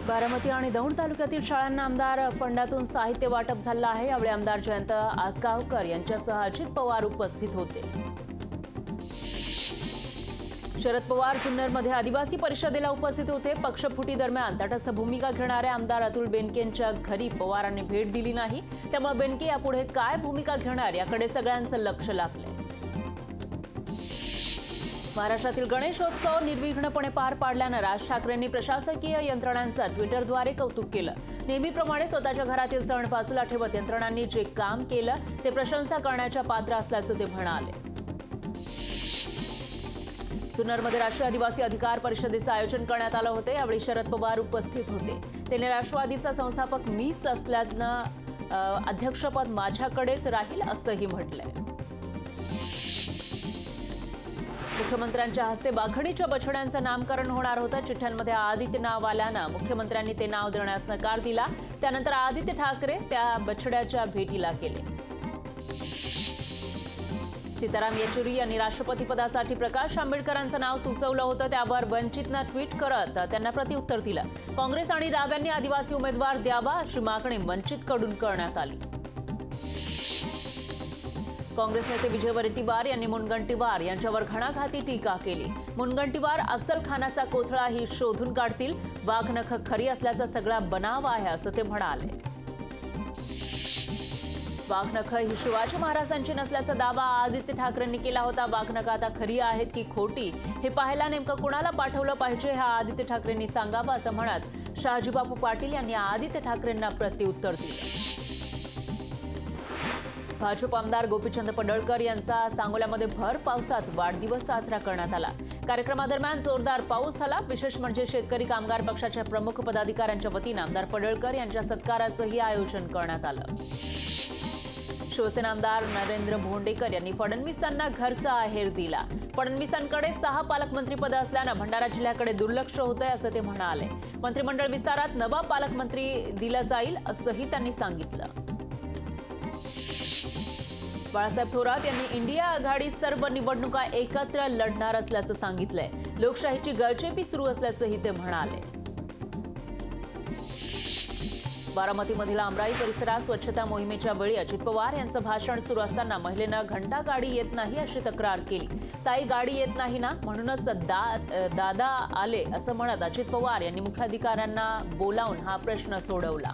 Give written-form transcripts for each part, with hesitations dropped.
बारामती आणि दौंड तालुक्यातील शाळांना आमदार फंडातून साहित्य वाटप झालं आहे। यावेळी आमदार जयंत आसगावकर यांच्यासह अजित पवार उपस्थित होते। शरद पवार जुन्नरमध्ये आदिवासी परिषदेला उपस्थित होते। पक्षफुटी दरम्यान तटस्थ भूमिका घेणाऱ्या आमदार अतुल बेनकेंच्या घरी पवारांनी भेट दिली नाही, त्यामुळे बेनके यापुढे काय भूमिका घेणार याकडे सगळ्यांचं लक्ष लागलंय। महाराष्ट्रातील गणेशोत्सव निर्विघ्नपणे पार पाडल्यानं राज ठाकरेंनी प्रशासकीय यंत्रणांचं ट्विटरद्वारे कौतुक केलं। नेहमीप्रमाणे स्वतःच्या घरातील सण बाजूला ठेवत यंत्रणांनी जे काम केलं ते प्रशंसा करण्याच्या पात्र असल्याचं ते म्हणाले। जुन्नरमध्ये राष्ट्रीय आदिवासी अधिकार परिषदेचं आयोजन करण्यात आलं होतं। यावेळी शरद पवार उपस्थित होते। त्यांनी राष्ट्रवादीचा संस्थापक मीच असल्यानं अध्यक्षपद माझ्याकडेच राहील असंही म्हटलंय। मुख्यमंत्र्यांच्या हस्ते बाघणीच्या बछड्यांचं नामकरण होणार होतं। चिठ्ठ्यांमध्ये आदित्य नाव आल्यानं मुख्यमंत्र्यांनी ते नाव देण्यास नकार दिला। त्यानंतर आदित्य ठाकरे त्या बछड्याच्या भेटीला गेले। सीताराम येचुरी यांनी राष्ट्रपतीपदासाठी प्रकाश आंबेडकरांचं नाव सुचवलं होतं, त्यावर वंचितनं ट्विट करत त्यांना प्रत्युत्तर दिलं। काँग्रेस आणि डाव्यांनी आदिवासी उमेदवार द्यावा अशी मागणी वंचितकडून करण्यात आली। काँग्रेस नेते विजय वडेट्टीवार यांनी मुनगंटीवार यांच्यावर घणाघाती टीका केली। मुनगंटीवार अफजल खानाचा कोथळाही शोधून काढतील, वाघनख खरी असल्याचा सगळा बनाव आहे असं ते म्हणाले। वाघनख ही शिवाजी महाराजांची नसल्याचा दावा आदित्य ठाकरेंनी केला होता। वाघनख आता खरी आहेत की खोटी हे पाहायला नेमकं कुणाला पाठवलं पाहिजे हा आदित्य ठाकरेंनी सांगावं असं म्हणत शहाजीबापू पाटील यांनी आदित्य ठाकरेंना प्रत्युत्तर दिलं। भाजप आमदार गोपीचंद पडळकर यांचा सांगोल्यामध्ये भर पावसात वाढदिवस साजरा करण्यात आला। कार्यक्रमादरम्यान जोरदार पाऊस झाला। विशेष म्हणजे शेतकरी कामगार पक्षाच्या प्रमुख पदाधिकाऱ्यांच्या वतीनं आमदार पडळकर यांच्या सत्काराचंही आयोजन करण्यात आलं। शिवसेना आमदार नरेंद्र भोंडेकर यांनी फडणवीसांना घरचा आहेर दिला। फडणवीसांकडे 6 पालकमंत्रीपदं असल्यानं भंडारा जिल्ह्याकडे दुर्लक्ष होतंय असं ते म्हणाले। मंत्रिमंडळ विस्तारात नवा पालकमंत्री दिला जाईल असंही त्यांनी सांगितलं। बाळासाहेब थोरात यांनी इंडिया आघाडी सर्व निवडणुका एकत्र लढणार असल्याचं सांगितलंय। लोकशाहीची गळचेपी सुरू असल्याचंही ते म्हणाले। बारामतीमधील आमराई परिसरात स्वच्छता मोहिमेच्या वेळी अजित पवार यांचं भाषण सुरू असताना महिलेनं घंटा गाडी येत नाही अशी तक्रार केली। ताई गाडी येत नाही ना, म्हणूनच दादा आले असं म्हणत अजित पवार यांनी मुख्याधिकाऱ्यांना बोलावून हा प्रश्न सोडवला।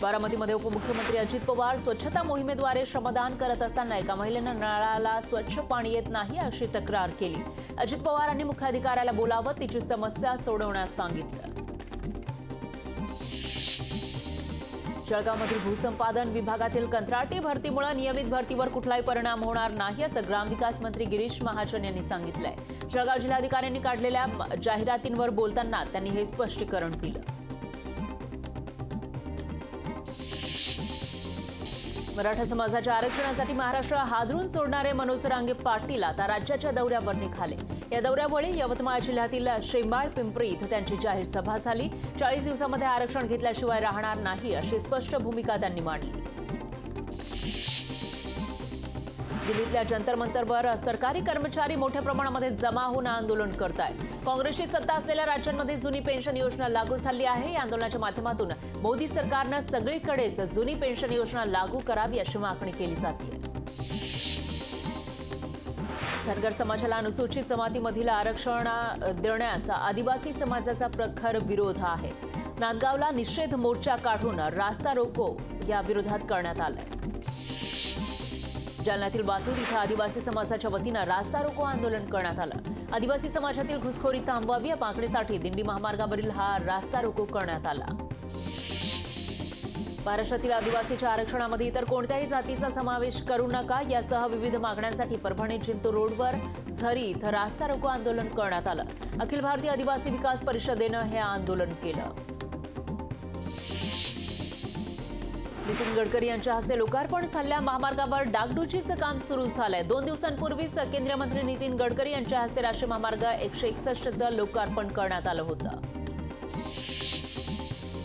बारामतीमध्ये उपमुख्यमंत्री अजित पवार स्वच्छता मोहिमेद्वारे श्रमदान करत असताना एका महिलेनं नळाला स्वच्छ पाणी येत नाही अशी तक्रार केली। अजित पवारांनी मुख्याधिकाऱ्याला बोलावत तिची समस्या सोडवण्यास सांगितलं। जळगावमधील भूसंपादन विभागातील कंत्राटी भरतीमुळे नियमित भरतीवर कुठलाही परिणाम होणार नाही असं ग्रामविकास मंत्री गिरीश महाजन यांनी सांगितलंय। जळगाव जिल्हाधिकाऱ्यांनी काढलेल्या जाहिरातींवर बोलताना त्यांनी हे स्पष्टीकरण दिलं। मराठा समाजाच्या आरक्षणासाठी महाराष्ट्र हादरून सोडणारे मनोज रांगे पाटील आता राज्याच्या दौऱ्यावर निघाले। या दौऱ्यावेळी यवतमाळ जिल्ह्यातील शेंबाळ पिंपरी इथं त्यांची जाहीर सभा झाली। 40 दिवसांमध्ये आरक्षण घेतल्याशिवाय राहणार नाही अशी स्पष्ट भूमिका त्यांनी मांडली। दिल्लीतल्या जंतर मंतरवर सरकारी कर्मचारी मोठ्या प्रमाणामध्ये जमा होऊन आंदोलन करतायत। काँग्रेसची सत्ता असलेल्या राज्यांमध्ये जुनी पेन्शन योजना लागू झाली आहे। या आंदोलनाच्या माध्यमातून मोदी सरकारनं सगळीकडेच जुनी पेन्शन योजना लागू करावी अशी मागणी केली जाते। धनगर समाजाला अनुसूचित जमातीमधील आरक्षण देण्यास आदिवासी समाजाचा प्रखर विरोध आहे। नांदगावला निषेध मोर्चा काढून रास्ता रोको या विरोधात करण्यात आलाय। जालन्यातील बाटूर इथं आदिवासी समाजाच्या वतीनं रास्ता रोको आंदोलन करण्यात आलं। आदिवासी समाजातील घुसखोरी थांबवावी या मागणीसाठी दिंडी महामार्गावरील हा रास्ता रोको करण्यात आला। महाराष्ट्रातील आदिवासीच्या आरक्षणामध्ये इतर कोणत्याही जातीचा समावेश करू नका यासह विविध मागण्यांसाठी परभणी जिंतूर रोडवर झरी इथं रास्ता रोको आंदोलन करण्यात आलं। अखिल भारतीय आदिवासी विकास परिषदेनं हे आंदोलन केलं। नितीन गडकरी यांच्या हस्ते लोकार्पण झालेल्या महामार्गावर डागडुजीचं काम सुरू झालंय। 2 दिवसांपूर्वीच केंद्रीय मंत्री नितीन गडकरी यांच्या हस्ते राष्ट्रीय महामार्ग 161चं लोकार्पण करण्यात आलं होतं।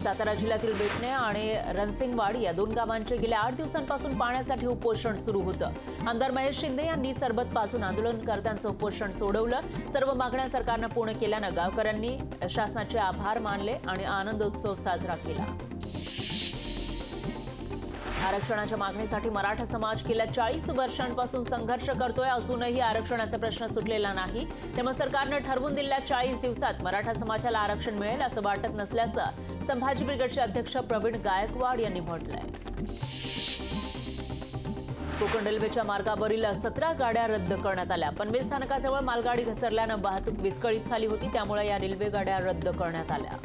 सातारा जिल्ह्यातील बेटणे आणि रणसिंगवाडी या 2 गावांचे गेल्या 8 दिवसांपासून पाण्यासाठी उपोषण सुरू होतं। आमदार महेश शिंदे यांनी सरबत पासून आंदोलनकर्त्यांचं उपोषण सोडवलं। सर्व मागण्या सरकारनं पूर्ण केल्यानं गावकऱ्यांनी शासनाचे आभार मानले आणि आनंदोत्सव साजरा केला। आरक्षणाच्या मागणीसाठी मराठा समाज गेल्या 40 वर्षांपासून संघर्ष करतोय, असूनही आरक्षणाचा प्रश्न सुटलेला नाही। त्यामुळे सरकारनं ठरवून दिलेल्या 40 दिवसात मराठा समाजाला आरक्षण मिळेल असं वाटत नसल्याचं संभाजी ब्रिगेडचे अध्यक्ष प्रवीण गायकवाड यांनी म्हटलंय। कोकण रेल्वेच्या मार्गावरील 17 गाड्या रद्द करण्यात आल्या। पनवेल स्थानकाजवळ मालगाडी घसरल्यानं वाहतूक विस्कळीत झाली होती, त्यामुळे या रेल्वे गाड्या रद्द करण्यात आल्या।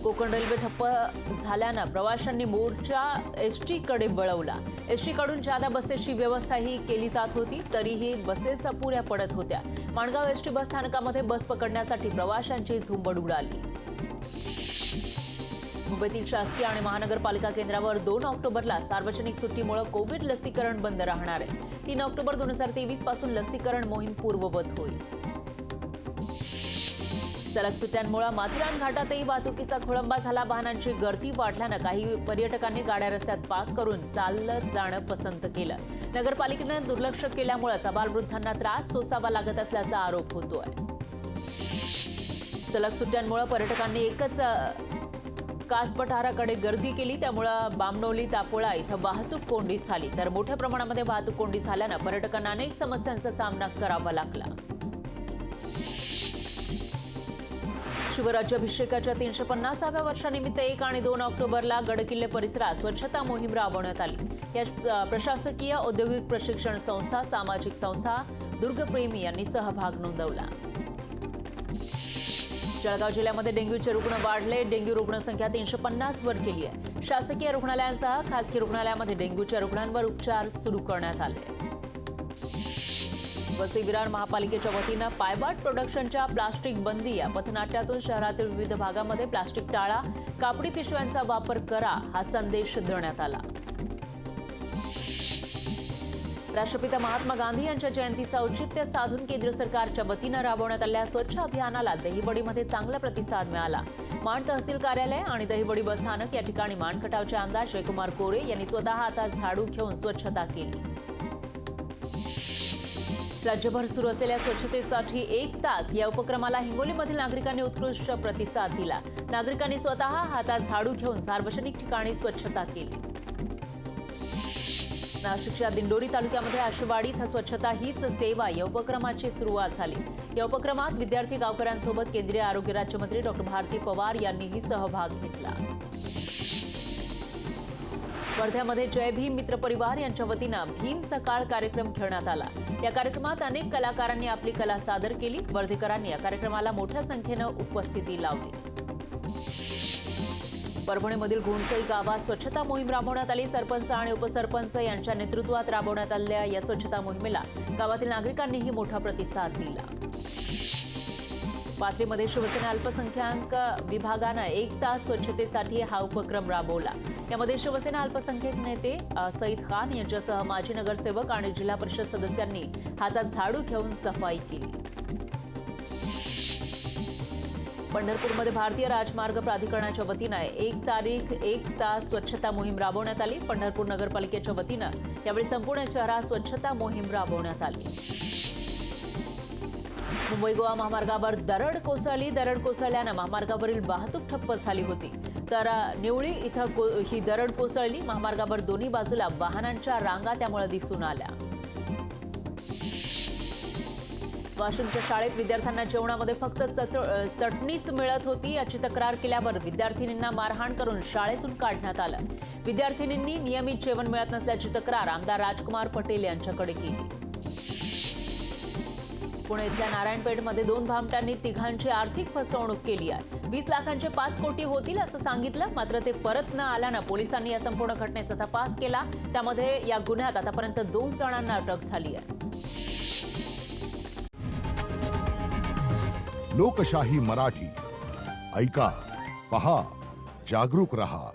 कोकण रेल्वे ठप्प झाल्यानं प्रवाशांनी मोर्चा एसटीकडे वळवला। एसटीकडून जादा बसेसची व्यवस्थाही केली जात होती, तरीही बसेस अपुऱ्या पडत होत्या। माणगाव एसटी बस स्थानकामध्ये बस पकडण्यासाठी प्रवाशांची झुंबड उडाली। मुंबईतील शासकीय आणि महानगरपालिका केंद्रावर 2 ऑक्टोबरला सार्वजनिक सुट्टीमुळे कोविड लसीकरण बंद राहणार आहे। 3 ऑक्टोबर 2023 पासून लसीकरण मोहीम पूर्ववत होईल। सलग सुट्ट्यांमुळे माथेरान घाटातही वाहतुकीचा खोळंबा झाला। वाहनांची गर्दी वाढल्यानं काही पर्यटकांनी गाड्या रस्त्यात पार्क करून चालत जाणं पसंत केलं। नगरपालिकेनं दुर्लक्ष केल्यामुळे अबालवृद्धांना त्रास सोसावा लागत असल्याचा आरोप होतोय। सलग सुट्ट्यांमुळे पर्यटकांनी एकच कासपठाराकडे गर्दी केली, त्यामुळे बामणोली तापोळा इथं वाहतूक कोंडी झाली। तर मोठ्या प्रमाणामध्ये वाहतूक कोंडी झाल्यानं पर्यटकांना अनेक समस्यांचा सामना करावा लागला। शिवराज्याभिषेकाच्या 350व्या वर्षानिमित्त 1 आणि 2 ऑक्टोबरला गडकिल्ले परिसरात स्वच्छता मोहीम राबवण्यात आली। या प्रशासकीय, औद्योगिक प्रशिक्षण संस्था, सामाजिक संस्था, दुर्गप्रेमी यांनी सहभाग नोंदवला। जळगाव जिल्ह्यामध्ये डेंग्यूचे रुग्ण वाढले। डेंग्यू रुग्णसंख्या 350 वर गेली आहे। शासकीय रुग्णालयांसह खासगी रुग्णालयामध्ये डेंग्यूच्या रुग्णांवर उपचार सुरू करण्यात आले। वसई विरार महापालिकेच्या वतीनं पायबाट प्रोडक्शनच्या प्लास्टिक बंदी या पथनाट्यातून शहरातील विविध भागामध्ये प्लास्टिक टाळा, कापडी पिशव्यांचा वापर करा हा संदेश देण्यात आला। राष्ट्रपिता महात्मा गांधी यांच्या जयंतीचं औचित्य साधून केंद्र सरकारच्या वतीनं राबवण्यात आलेल्या स्वच्छ अभियानाला दहिवडीमध्ये चांगला प्रतिसाद मिळाला। माण तहसील कार्यालय आणि दहिवडी बस स्थानक या ठिकाणी माणखटावचे आमदार जयकुमार कोरे यांनी स्वतः हातात झाडू घेऊन स्वच्छता केली। राज्यभर सुरू असलेल्या स्वच्छतेसाठी 1 तास या उपक्रमाला हिंगोलीमधील नागरिकांनी उत्कृष्ट प्रतिसाद दिला। नागरिकांनी स्वतः हातात झाडू घेऊन सार्वजनिक ठिकाणी स्वच्छता केली। नाशिकच्या दिंडोरी तालुक्यामध्ये आशेवाडी इथं स्वच्छता हीच सेवा या उपक्रमाची सुरुवात झाली। या उपक्रमात विद्यार्थी गावकऱ्यांसोबत केंद्रीय आरोग्य राज्यमंत्री डॉक्टर भारती पवार यांनीही सहभाग घेतला। वर्ध्यामध्ये जय भीम मित्र परिवार यांच्या वतीनं भीम सकाळ कार्यक्रम घेण्यात आला। या कार्यक्रमात अनेक कलाकारांनी आपली कला सादर केली। वर्धेकरांनी या कार्यक्रमाला मोठ्या संख्येनं उपस्थिती लावली। परभणीमधील घोणसई गावात स्वच्छता मोहीम राबवण्यात आली। सरपंच आणि उपसरपंच यांच्या नेतृत्वात राबवण्यात आलेल्या या स्वच्छता मोहिमेला गावातील नागरिकांनीही मोठा प्रतिसाद दिला। पाथरीमध्ये शिवसेना अल्पसंख्याक विभागानं 1 तास स्वच्छतेसाठी हा उपक्रम राबवला। यामध्ये शिवसेना अल्पसंख्याक नेते सईद खान यांच्यासह माजी नगरसेवक आणि जिल्हा परिषद सदस्यांनी हातात झाडू घेऊन सफाई केली। पंढरपूरमध्ये भारतीय राजमार्ग प्राधिकरणाच्या वतीनं 1 तारीख 1 तास स्वच्छता मोहीम राबवण्यात आली। पंढरपूर नगरपालिकेच्या वतीनं यावेळी संपूर्ण शहरात स्वच्छता मोहीम राबवण्यात आली। मुंबई गोवा महामार्गावर दरड कोसळली। दरड कोसळल्यानं महामार्गावरील वाहतूक ठप्प झाली होती। तर निवळी इथं ही दरड कोसळली। महामार्गावर दोन्ही बाजूला वाहनांच्या रांगा त्यामुळे दिसून आल्या। वाशिमच्या शाळेत विद्यार्थ्यांना जेवणामध्ये फक्त चटणीच मिळत होती याची तक्रार केल्यावर विद्यार्थिनींना मारहाण करून शाळेतून काढण्यात आलं। विद्यार्थिनींनी नियमित जेवण मिळत नसल्याची तक्रार आमदार राजकुमार पटेल यांच्याकडे केली। पुणे इथल्या नारायणपेठमध्ये 2 भामट्यांनी तिघांची आर्थिक फसवणूक केली आहे। 20 लाखांचे 5 कोटी होतील असं सांगितलं, मात्र ते परत न आल्यानं पोलिसांनी या संपूर्ण घटनेचा तपास केला। त्यामध्ये या गुन्ह्यात आतापर्यंत 2 जणांना अटक झाली आहे। लोकशाही मराठी ऐका, पहा, जागरूक रहा।